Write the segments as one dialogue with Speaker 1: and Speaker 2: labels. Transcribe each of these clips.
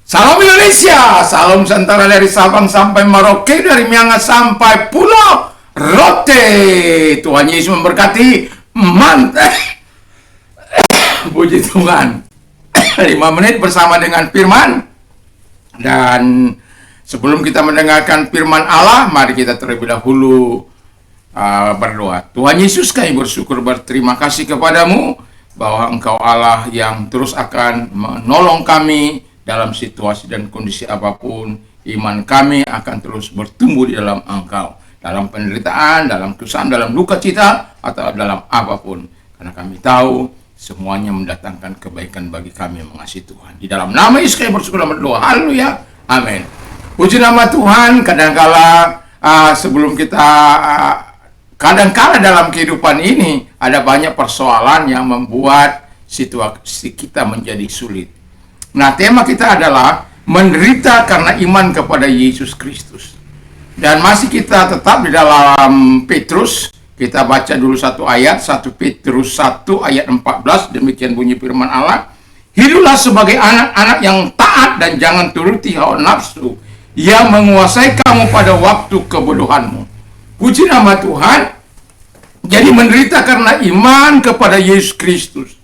Speaker 1: Salam Indonesia, salam Nusantara dari Sabang sampai Merauke, dari Miangas sampai Pulau Rote. Tuhan Yesus memberkati. Mantap. Puji Tuhan. 5 menit bersama dengan firman. Dan sebelum kita mendengarkan firman Allah, mari kita terlebih dahulu berdoa. Tuhan Yesus, kami bersyukur berterima kasih kepadamu bahwa Engkau Allah yang terus akan menolong kami dalam situasi dan kondisi apapun. Iman kami akan terus bertumbuh di dalam Engkau, dalam penderitaan, dalam kesusahan, dalam duka cita, atau dalam apapun. Karena kami tahu semuanya mendatangkan kebaikan bagi kami yang mengasihi Tuhan. Di dalam nama Yesus kami bersyukur dan berdoa. Haleluya. Amin. Puji nama Tuhan. Kadangkala sebelum kita kadangkala dalam kehidupan ini ada banyak persoalan yang membuat situasi kita menjadi sulit. Nah, tema kita adalah menderita karena iman kepada Yesus Kristus. Dan masih kita tetap di dalam Petrus. Kita baca dulu satu ayat, 1 Petrus 1 ayat 14, demikian bunyi firman Allah. Hiduplah sebagai anak-anak yang taat dan jangan turuti hawa nafsu yang menguasai kamu pada waktu kebodohanmu. Puji nama Tuhan. Jadi menderita karena iman kepada Yesus Kristus.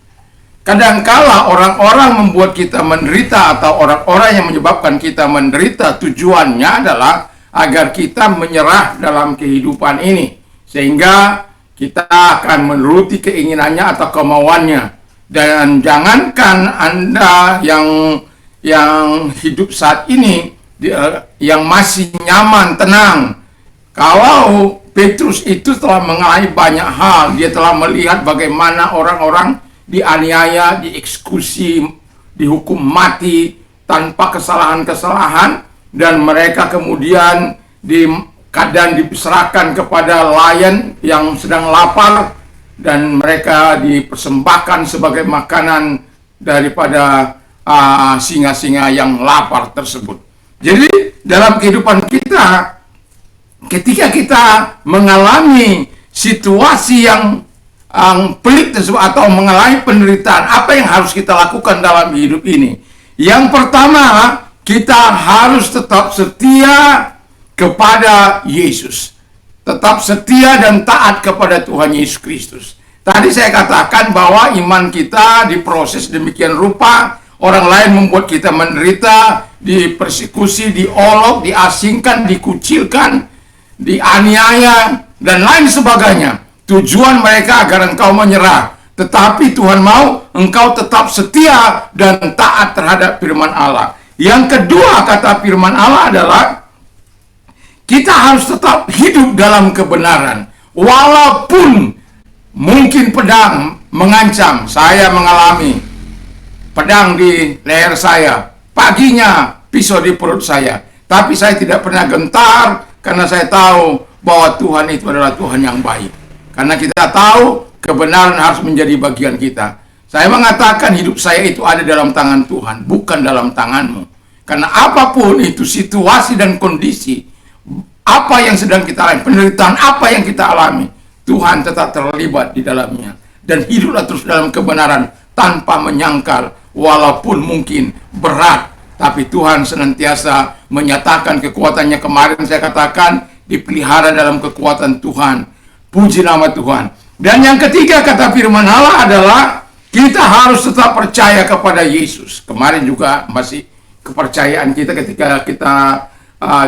Speaker 1: Kadangkala orang-orang membuat kita menderita atau orang-orang yang menyebabkan kita menderita, tujuannya adalah agar kita menyerah dalam kehidupan ini. Sehingga kita akan menuruti keinginannya atau kemauannya. Dan jangankan Anda yang hidup saat ini, yang masih nyaman, tenang. Kalau Petrus itu telah mengalami banyak hal, dia telah melihat bagaimana orang-orang dianiaya, dieksekusi, dihukum mati tanpa kesalahan-kesalahan, dan mereka kemudian kadang diserahkan kepada nelayan yang sedang lapar, dan mereka dipersembahkan sebagai makanan daripada singa-singa yang lapar tersebut. Jadi dalam kehidupan kita, ketika kita mengalami situasi yang pelik tersebut atau mengalami penderitaan, apa yang harus kita lakukan dalam hidup ini? Yang pertama, kita harus tetap setia kepada Yesus. Tetap setia dan taat kepada Tuhan Yesus Kristus. Tadi saya katakan bahwa iman kita diproses demikian rupa. Orang lain membuat kita menderita, dipersekusi, diolok, diasingkan, dikucilkan, dianiaya, dan lain sebagainya. Tujuan mereka agar engkau menyerah. Tetapi Tuhan mau engkau tetap setia dan taat terhadap firman Allah. Yang kedua, kata firman Allah adalah kita harus tetap hidup dalam kebenaran. Walaupun mungkin pedang mengancam. Saya mengalami pedang di leher saya, paginya pisau di perut saya. Tapi saya tidak pernah gentar karena saya tahu bahwa Tuhan itu adalah Tuhan yang baik. Karena kita tahu kebenaran harus menjadi bagian kita. Saya mengatakan hidup saya itu ada dalam tangan Tuhan, bukan dalam tanganmu. Karena apapun itu situasi dan kondisi, apa yang sedang kita alami, penderitaan apa yang kita alami, Tuhan tetap terlibat di dalamnya. Dan hiduplah terus dalam kebenaran tanpa menyangkal, walaupun mungkin berat. Tapi Tuhan senantiasa menyatakan kekuatannya. Kemarin saya katakan dipelihara dalam kekuatan Tuhan. Puji nama Tuhan. Dan yang ketiga, kata firman Allah adalah kita harus tetap percaya kepada Yesus. Kemarin juga masih kepercayaan kita ketika kita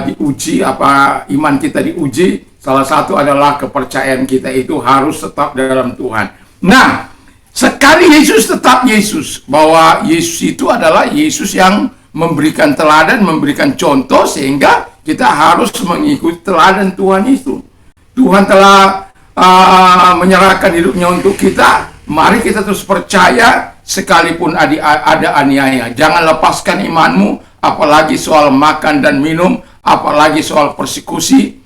Speaker 1: diuji, iman kita diuji. Salah satu adalah kepercayaan kita itu harus tetap dalam Tuhan. Nah, sekali Yesus tetap Yesus, bahwa Yesus itu adalah Yesus yang memberikan teladan, memberikan contoh, sehingga kita harus mengikuti teladan Tuhan itu. Tuhan telah menyerahkan hidupnya untuk kita. Mari kita terus percaya sekalipun ada aniaya. Jangan lepaskan imanmu, apalagi soal makan dan minum, apalagi soal persekusi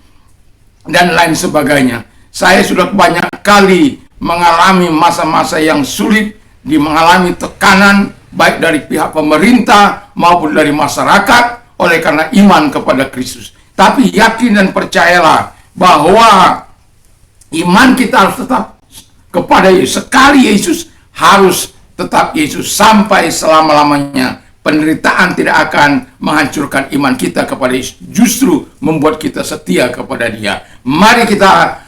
Speaker 1: dan lain sebagainya. Saya sudah banyak kali mengalami masa-masa yang sulit, mengalami tekanan baik dari pihak pemerintah maupun dari masyarakat oleh karena iman kepada Kristus. Tapi yakin dan percayalah bahwa iman kita harus tetap kepada Yesus. Sekali Yesus, harus tetap Yesus sampai selama-lamanya. penderitaan tidak akan menghancurkan iman kita kepada Yesus, justru membuat kita setia kepada Dia. Mari kita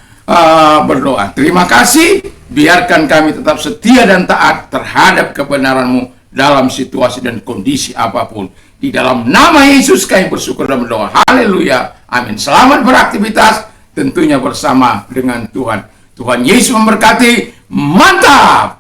Speaker 1: berdoa. Terima kasih, biarkan kami tetap setia dan taat terhadap kebenaran-Mu dalam situasi dan kondisi apapun. Di dalam nama Yesus kami bersyukur dan berdoa. Haleluya. Amin. Selamat beraktivitas, tentunya bersama dengan Tuhan. Tuhan Yesus memberkati. Mantap!